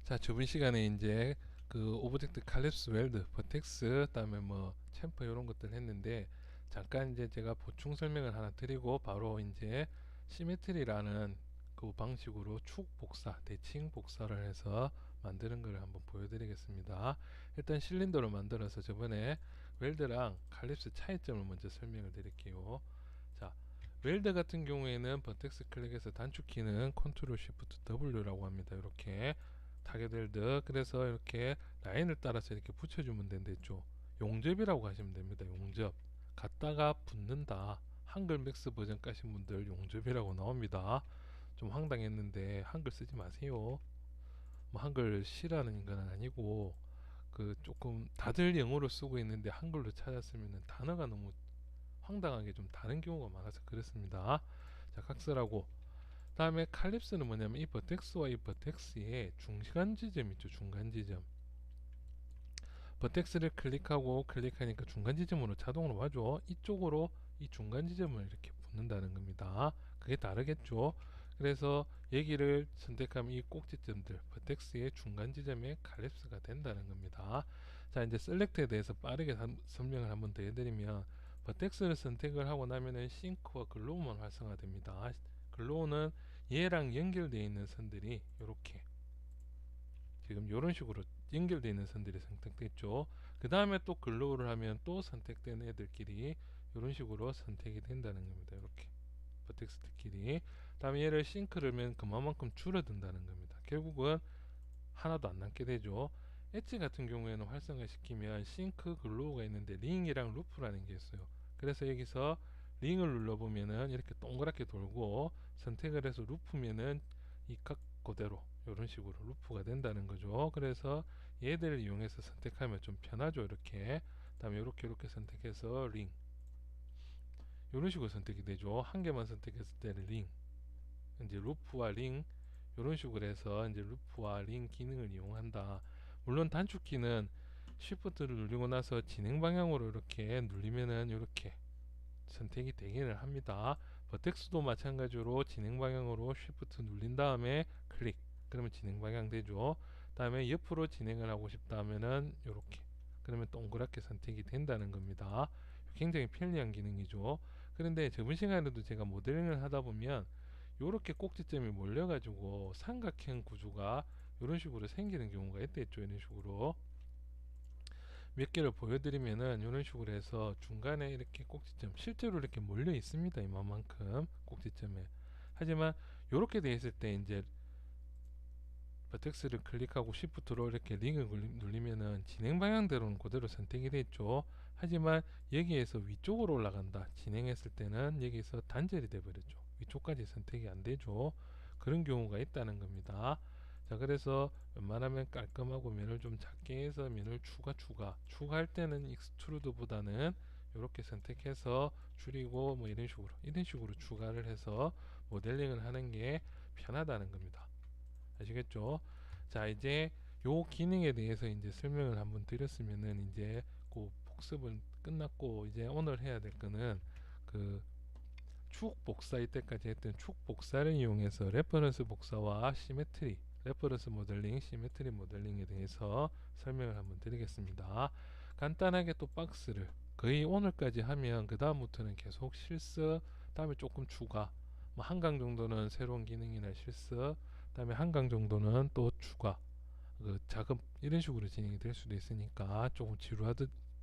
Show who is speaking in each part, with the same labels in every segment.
Speaker 1: 자, 저번 시간에 이제 그 오브젝트 칼립스 웰드, 버텍스, 그다음에 뭐 챔퍼 이런 것들 했는데 잠깐 이제 제가 보충 설명을 하나 드리고 바로 이제 시메트리라는 그 방식으로 축 복사, 대칭 복사를 해서 만드는 걸 한번 보여드리겠습니다. 일단 실린더로 만들어서 저번에 웰드랑 칼립스 차이점을 먼저 설명을 드릴게요. 자, 웰드 같은 경우에는 버텍스 클릭해서 단축키는 컨트롤 쉬프트 W라고 합니다. 이렇게 타겟웰드, 그래서 이렇게 라인을 따라서 이렇게 붙여주면 된댔죠. 용접이라고 하시면 됩니다. 용접. 갖다가 붙는다. 한글 맥스 버전 까신 분들 용접이라고 나옵니다. 좀 황당했는데 한글 쓰지 마세요. 뭐 한글 싫어하는 건 아니고 그 조금 다들 영어로 쓰고 있는데 한글로 찾았으면 단어가 너무 황당하게 좀 다른 경우가 많아서 그렇습니다. 자, 각설하고 다음에 칼립스는 뭐냐면 이 버텍스와 이 버텍스의 중간 지점 있죠. 중간 지점. 버텍스를 클릭하니까 중간 지점으로 자동으로 와줘. 이쪽으로 이 중간 지점을 이렇게 붙는다는 겁니다. 그게 다르겠죠. 그래서 여기를 선택하면 이 꼭지점들 버텍스의 중간 지점에 칼립스가 된다는 겁니다. 자, 이제 셀렉트에 대해서 빠르게 설명을 한번 더 해드리면 버텍스를 선택을 하고 나면은 싱크와 글로우만 활성화됩니다. 글로우는 얘랑 연결되어 있는 선들이 이렇게 지금 이런 식으로 연결되어 있는 선들이 선택됐죠. 그 다음에 또 글로우를 하면 또 선택된 애들끼리 이런 식으로 선택이 된다는 겁니다. 이렇게 버텍스트끼리. 다음에 얘를 싱크를 하면 그만큼 줄어든다는 겁니다. 결국은 하나도 안 남게 되죠. 엣지 같은 경우에는 활성화시키면 싱크 글로우가 있는데 링이랑 루프라는 게 있어요. 그래서 여기서 링을 눌러보면은 이렇게 동그랗게 돌고 선택을 해서 루프면은 이 각 그대로 이런 식으로 루프가 된다는 거죠. 그래서 얘들을 이용해서 선택하면 좀 편하죠. 이렇게. 다음에 이렇게 선택해서 링 이런 식으로 선택이 되죠. 한 개만 선택했을 때는 링, 이제 루프와 링 이런 식으로 해서 이제 루프와 링 기능을 이용한다. 물론 단축키는 Shift를 누르고 나서 진행 방향으로 이렇게 누르면은 이렇게 선택이 되기는 합니다. 버텍스도 마찬가지로 진행 방향으로 Shift 눌린 다음에 클릭, 그러면 진행 방향 되죠. 다음에 옆으로 진행을 하고 싶다 하면은 이렇게, 그러면 동그랗게 선택이 된다는 겁니다. 굉장히 편리한 기능이죠. 그런데 저번 시간에도 제가 모델링을 하다 보면 이렇게 꼭지점이 몰려가지고 삼각형 구조가 이런 식으로 생기는 경우가 있댔죠. 이런 식으로 몇 개를 보여드리면은 이런 식으로 해서 중간에 이렇게 꼭지점 실제로 이렇게 몰려 있습니다. 이만큼 꼭지점에. 하지만 이렇게 돼 있을 때 이제 버텍스를 클릭하고 Shift로 이렇게 링을 누르면은 진행 방향대로는 그대로 선택이 됐죠. 하지만 여기에서 위쪽으로 올라간다 진행했을 때는 여기서 단절이 돼 버렸죠. 위쪽까지 선택이 안 되죠. 그런 경우가 있다는 겁니다. 자, 그래서 웬만하면 깔끔하고 면을 좀 작게 해서 면을 추가할 때는 익스트루드보다는 이렇게 선택해서 줄이고 뭐 이런 식으로 추가를 해서 모델링을 하는 게 편하다는 겁니다. 아시겠죠? 자, 이제 요 기능에 대해서 이제 설명을 한번 드렸으면은 이제 그 복습은 끝났고 이제 오늘 해야 될 거는 그 축 복사, 이때까지 했던 축 복사를 이용해서 레퍼런스 복사와 시메트리, 레퍼런스 모델링, 시메트리 모델링에 대해서 설명을 한번 드리겠습니다. 간단하게 또 박스를 거의 오늘까지 하면 그 다음부터는 계속 실습, 다음에 조금 추가, 뭐 한강 정도는 새로운 기능이나 실습, 다음에 한강 정도는 또 추가, 그 작업 이런 식으로 진행이 될 수도 있으니까 조금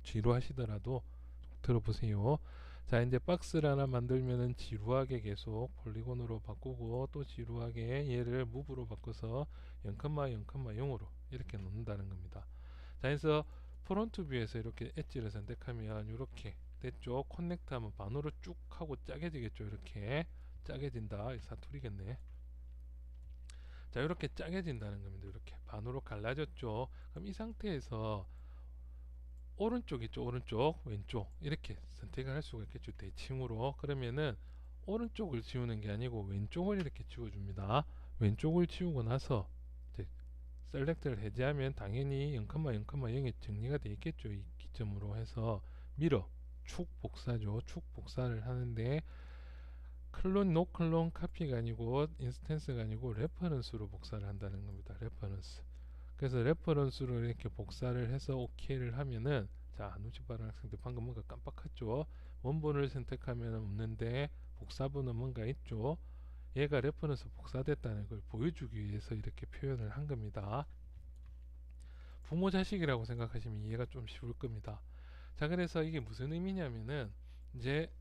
Speaker 1: 지루하시더라도 들어보세요. 자, 이제 박스를 하나 만들면은 지루하게 계속 폴리곤으로 바꾸고 또 지루하게 얘를 무브로 바꿔서 0,0,0으로 이렇게 놓는다는 겁니다. 자, 그래서 프론트 뷰에서 이렇게 엣지를 선택하면 이렇게 됐죠. 커넥트 하면 반으로 쭉 하고 짜게지겠죠. 이렇게 짜게진다. 사투리겠네. 자, 이렇게 짜게진다는 겁니다. 이렇게 반으로 갈라졌죠. 그럼 이 상태에서 오른쪽 있죠. 오른쪽, 왼쪽 이렇게 선택을 할 수가 있겠죠. 대칭으로. 그러면은 오른쪽을 지우는 게 아니고 왼쪽을 이렇게 지워줍니다. 왼쪽을 지우고 나서 이제 셀렉트를 해제하면 당연히 0,0,0에 정리가 되어 있겠죠. 이 기점으로 해서 미러, 축 복사죠. 축 복사를 하는데 클론, 노 클론 카피가 아니고 인스턴스가 아니고 레퍼런스로 복사를 한다는 겁니다. 레퍼런스. 그래서 레퍼런스로 이렇게 복사를 해서 OK를 하면은, 자, 눈치 빠른 학생들 방금 뭔가 깜빡했죠. 원본을 선택하면 없는데 복사본은 뭔가 있죠. 얘가 레퍼런스 복사됐다는 걸 보여주기 위해서 이렇게 표현을 한 겁니다. 부모 자식이라고 생각하시면 이해가 좀 쉬울 겁니다. 자, 그래서 이게 무슨 의미냐면은, 이제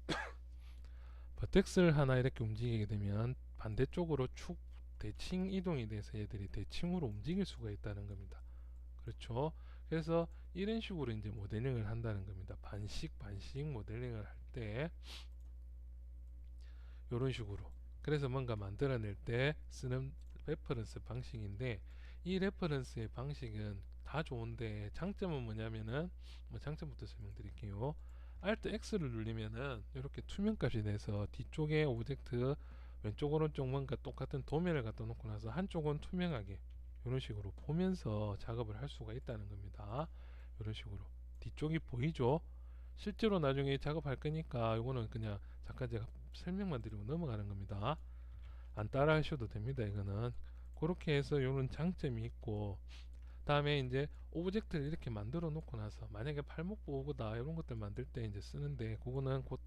Speaker 1: 버텍스를 하나 이렇게 움직이게 되면 반대쪽으로 축 대칭 이동이 돼서 얘들이 대칭으로 움직일 수가 있다는 겁니다. 그렇죠? 그래서 이런 식으로 이제 모델링을 한다는 겁니다. 반씩 모델링을 할 때 이런 식으로. 그래서 뭔가 만들어낼 때 쓰는 레퍼런스 방식인데, 이 레퍼런스의 방식은 다 좋은데 장점은 뭐냐면은, 뭐 장점부터 설명드릴게요. Alt X를 누르면은 이렇게 투명값이 돼서 뒤쪽에 오브젝트 왼쪽 오른쪽 뭔가 똑같은 도면을 갖다 놓고 나서 한쪽은 투명하게 이런 식으로 보면서 작업을 할 수가 있다는 겁니다. 이런 식으로 뒤쪽이 보이죠? 실제로 나중에 작업할 거니까 이거는 그냥 잠깐 제가 설명만 드리고 넘어가는 겁니다. 안 따라 하셔도 됩니다. 이거는 그렇게 해서 이런 장점이 있고, 다음에 이제 오브젝트를 이렇게 만들어 놓고 나서 만약에 팔목보호구다 이런 것들 만들 때 이제 쓰는데, 그거는 곧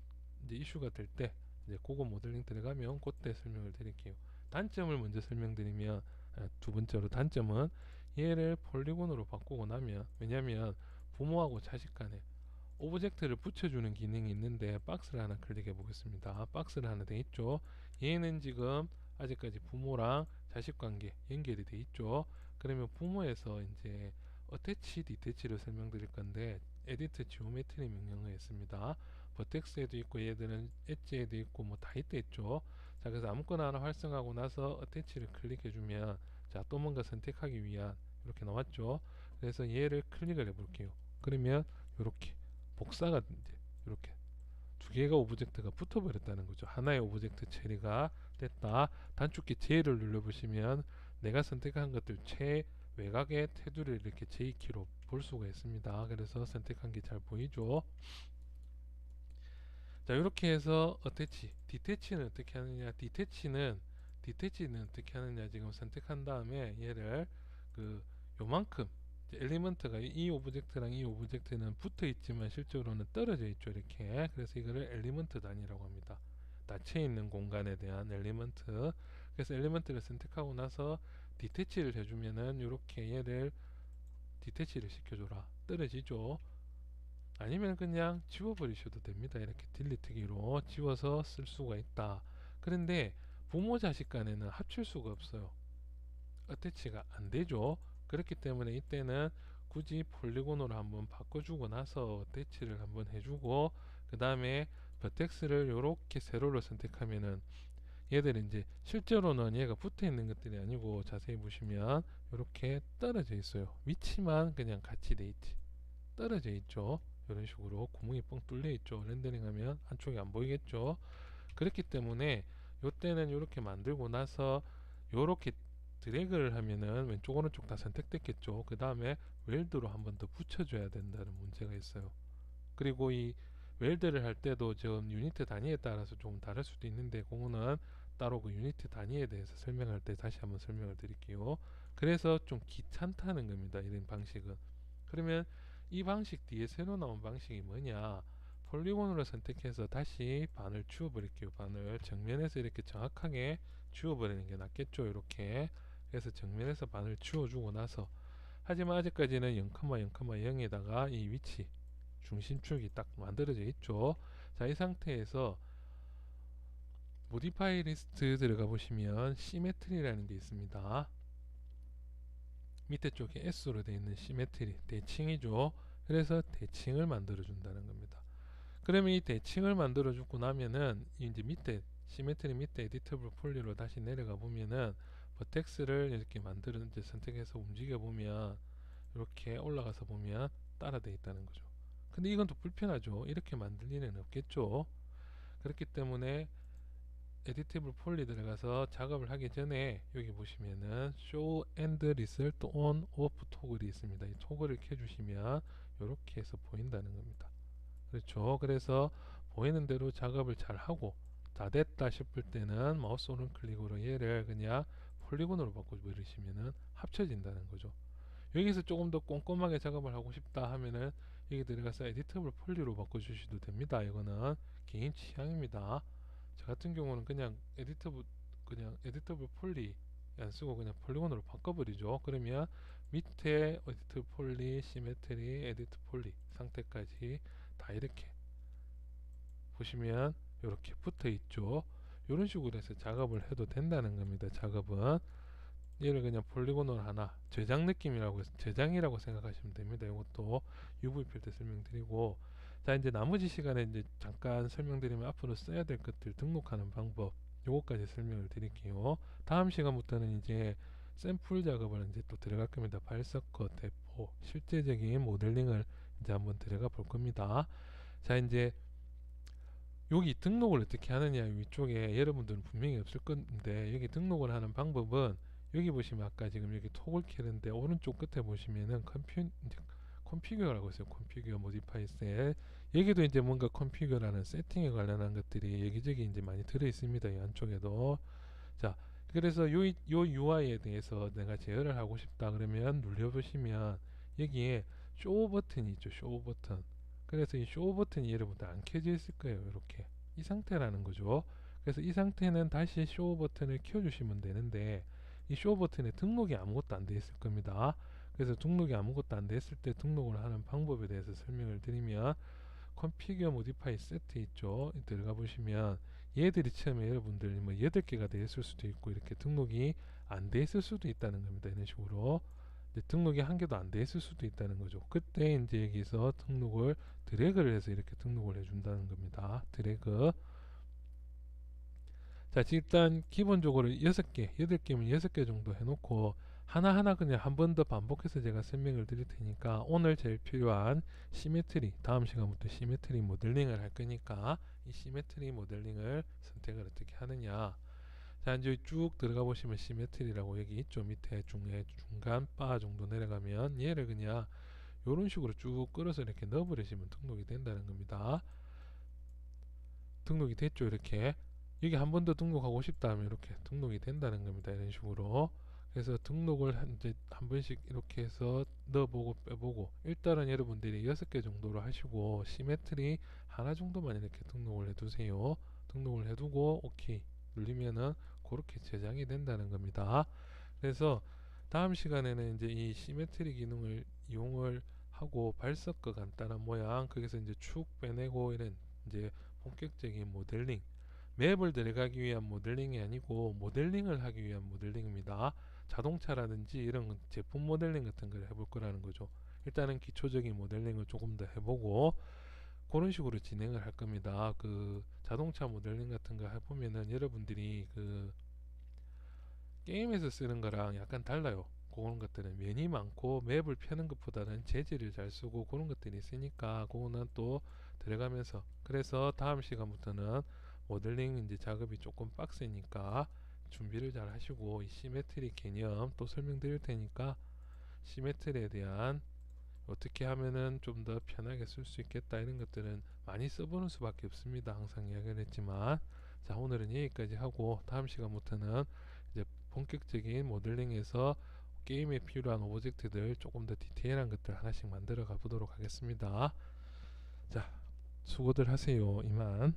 Speaker 1: 이제 이슈가 될 때 이제 그거 모델링 들어가면 그때 설명을 드릴게요. 단점을 먼저 설명드리면, 두 번째로 단점은 얘를 폴리곤으로 바꾸고 나면, 왜냐면 부모하고 자식 간에 오브젝트를 붙여주는 기능이 있는데, 박스를 하나 클릭해 보겠습니다. 박스를 하나 돼 있죠. 얘는 지금 아직까지 부모랑 자식 관계 연결이 돼 있죠. 그러면 부모에서 이제 어태치, 디태치를 설명드릴 건데, 에디트 지오메트리 명령을 했습니다. 버텍스에도 있고 얘들은 엣지에도 있고 뭐 다 있죠. 자, 그래서 아무거나 하나 활성하고 나서 어태치를 클릭해 주면, 자, 또 뭔가 선택하기 위한 이렇게 나왔죠. 그래서 얘를 클릭을 해 볼게요. 그러면 이렇게 복사가 이제 이렇게 두 개가 오브젝트가 붙어버렸다는 거죠. 하나의 오브젝트 처리가 됐다. 단축키 J를 눌러보시면 내가 선택한 것들 최외곽의 테두리를 이렇게 J키로 볼 수가 있습니다. 그래서 선택한 게 잘 보이죠. 자, 이렇게 해서 어태치, 디태치는 어떻게 하느냐? 디태치는 어떻게 하느냐? 지금 선택한 다음에 얘를 그 요만큼 엘리먼트가 이 오브젝트랑 이 오브젝트는 붙어 있지만 실제로는 떨어져 있죠. 이렇게. 그래서 이거를 엘리먼트 단위라고 합니다. 닫혀 있는 공간에 대한 엘리먼트. 그래서 엘리먼트를 선택하고 나서 디태치를 해주면은 이렇게 얘를 디태치를 시켜줘라. 떨어지죠. 아니면 그냥 지워버리셔도 됩니다. 이렇게 딜리트기로 지워서 쓸 수가 있다. 그런데 부모 자식 간에는 합칠 수가 없어요. 어태치가 안 되죠. 그렇기 때문에 이때는 굳이 폴리곤으로 한번 바꿔주고 나서 어태치를 한번 해주고, 그 다음에 버텍스를 이렇게 세로로 선택하면은 얘들은 이제 실제로는 얘가 붙어 있는 것들이 아니고, 자세히 보시면 이렇게 떨어져 있어요. 위치만 그냥 같이 돼 있지, 떨어져 있죠. 이런 식으로 구멍이 뻥 뚫려 있죠. 렌더링하면 안쪽이 안 보이겠죠. 그렇기 때문에 요때는 이렇게 만들고 나서 요렇게 드래그를 하면은 왼쪽 오른쪽 다 선택됐겠죠. 그 다음에 웰드로 한번 더 붙여줘야 된다는 문제가 있어요. 그리고 이 웰드를 할 때도 지금 유니트 단위에 따라서 좀 다를 수도 있는데, 그거는 따로 그 유니트 단위에 대해서 설명할 때 다시 한번 설명을 드릴게요. 그래서 좀 귀찮다는 겁니다. 이런 방식은. 그러면 이 방식 뒤에 새로 나온 방식이 뭐냐? 폴리곤으로 선택해서 다시 반을 지워버릴게요. 반을 정면에서 이렇게 정확하게 지워버리는 게 낫겠죠. 이렇게. 그래서 정면에서 반을 지워주고 나서, 하지만 아직까지는 0,0,0에다가 이 위치 중심축이 딱 만들어져 있죠. 자, 이 상태에서 모디파이 리스트 들어가 보시면 시메트리라는 게 있습니다. 밑에 쪽에 S로 되어 있는 시메트리, 대칭이죠. 그래서 대칭을 만들어 준다는 겁니다. 그러면 이 대칭을 만들어 주고 나면은 이제 밑에 시메트리 밑에 에디터블 폴리로 다시 내려가 보면은 버텍스를 이렇게 만들어 이제 선택해서 움직여 보면 이렇게 올라가서 보면 따라 되어 있다는 거죠. 근데 이건 또 불편하죠. 이렇게 만들 일은 없겠죠. 그렇기 때문에 에디티블 폴리 들어가서 작업을 하기 전에 여기 보시면은 Show and Result on Off 토글이 있습니다. 이 토글을 켜주시면 이렇게 해서 보인다는 겁니다. 그렇죠. 그래서 보이는 대로 작업을 잘 하고 다 됐다 싶을 때는 마우스 오른클릭으로 얘를 그냥 폴리곤으로 바꿔버리시면은 합쳐진다는 거죠. 여기서 조금 더 꼼꼼하게 작업을 하고 싶다 하면은 여기 들어가서 에디터블 폴리로 바꿔주셔도 됩니다. 이거는 개인 취향입니다. 저 같은 경우는 그냥 에디터블 폴리 안 쓰고 그냥 폴리곤으로 바꿔버리죠. 그러면 밑에 에디터 폴리, 시메트리, 에디터 폴리 상태까지 다 이렇게 보시면 이렇게 붙어 있죠. 이런 식으로 해서 작업을 해도 된다는 겁니다. 작업은 얘를 그냥 폴리곤으로 하나 저장 느낌이라고 해서 저장이라고 생각하시면 됩니다. 이것도 UV 필터 설명드리고, 자 이제 나머지 시간에 이제 잠깐 설명드리면 앞으로 써야 될 것들 등록하는 방법 요거까지 설명을 드릴게요. 다음 시간부터는 이제 샘플 작업을 이제 또 들어갈 겁니다. 발석커, 대포, 실제적인 모델링을 이제 한번 들어가 볼 겁니다. 자 이제 여기 등록을 어떻게 하느냐, 위쪽에 여러분들은 분명히 없을 건데 여기 등록을 하는 방법은 여기 보시면 아까 지금 여기 톡을 켜는데 오른쪽 끝에 보시면은 컴피규어라고 있어요. 컴피규어 모디파이 셀. 여기도 이제 뭔가 컴피규어라는 세팅에 관련한 것들이 여기저기 이제 많이 들어 있습니다. 이 안쪽에도. 자, 그래서 요 UI에 대해서 내가 제어를 하고 싶다 그러면 눌러보시면 여기에 쇼 버튼이 있죠. 쇼 버튼. 그래서 이 쇼 버튼이 여러분들 안 켜져 있을 거예요. 이렇게 이 상태라는 거죠. 그래서 이 상태는 다시 쇼 버튼을 켜주시면 되는데 이 쇼 버튼에 등록이 아무것도 안 돼 있을 겁니다. 그래서 등록이 아무것도 안 돼 있을 때 등록을 하는 방법에 대해서 설명을 드리면 컨피규어 모디파이 세트 있죠. 들어가 보시면 얘들이 처음에 여러분들 뭐 8개가 돼 있을 수도 있고 이렇게 등록이 안 돼 있을 수도 있다는 겁니다. 이런 식으로 등록이 한 개도 안 돼 있을 수도 있다는 거죠. 그때 이제 여기서 등록을 드래그를 해서 이렇게 등록을 해준다는 겁니다. 드래그. 자, 일단 기본적으로 6개, 8개면 6개 정도 해놓고 하나하나 그냥 한 번 더 반복해서 제가 설명을 드릴 테니까 오늘 제일 필요한 시메트리, 다음 시간부터 시메트리 모델링을 할 거니까 이 시메트리 모델링을 선택을 어떻게 하느냐. 자, 이제 쭉 들어가 보시면 시메트리라고 여기 있죠. 밑에 중간 바 정도 내려가면 얘를 그냥 이런 식으로 쭉 끌어서 이렇게 넣어버리시면 등록이 된다는 겁니다. 등록이 됐죠. 이렇게 여기 한 번 더 등록하고 싶다 하면 이렇게 등록이 된다는 겁니다. 이런 식으로. 그래서 등록을 이제 한 번씩 이렇게 해서 넣어보고 빼보고, 일단은 여러분들이 6개 정도로 하시고 시메트리 하나 정도만 이렇게 등록을 해두세요. 등록을 해두고 오케이 눌리면은 그렇게 제작이 된다는 겁니다. 그래서 다음 시간에는 이제 이 시메트리 기능을 이용을 하고 발석과 간단한 모양, 거기서 이제 축 빼내고 이런 이제 본격적인 모델링, 맵을 들어가기 위한 모델링이 아니고 모델링을 하기 위한 모델링입니다. 자동차라든지 이런 제품 모델링 같은 걸 해볼 거라는 거죠. 일단은 기초적인 모델링을 조금 더 해보고 그런 식으로 진행을 할 겁니다. 그 자동차 모델링 같은 거 해보면은 여러분들이 그 게임에서 쓰는 거랑 약간 달라요. 그런 것들은 면이 많고 맵을 펴는 것보다는 재질을 잘 쓰고 그런 것들이 있으니까 그거는 또 들어가면서, 그래서 다음 시간부터는 모델링 이제 작업이 조금 빡세니까 준비를 잘 하시고 이 시메트리 개념 또 설명드릴 테니까 시메트리에 대한 어떻게 하면은 좀 더 편하게 쓸 수 있겠다 이런 것들은 많이 써보는 수밖에 없습니다. 항상 이야기를 했지만, 자 오늘은 여기까지 하고 다음 시간부터는 이제 본격적인 모델링에서 게임에 필요한 오브젝트들 조금 더 디테일한 것들 하나씩 만들어 가보도록 하겠습니다. 자 수고들 하세요. 이만.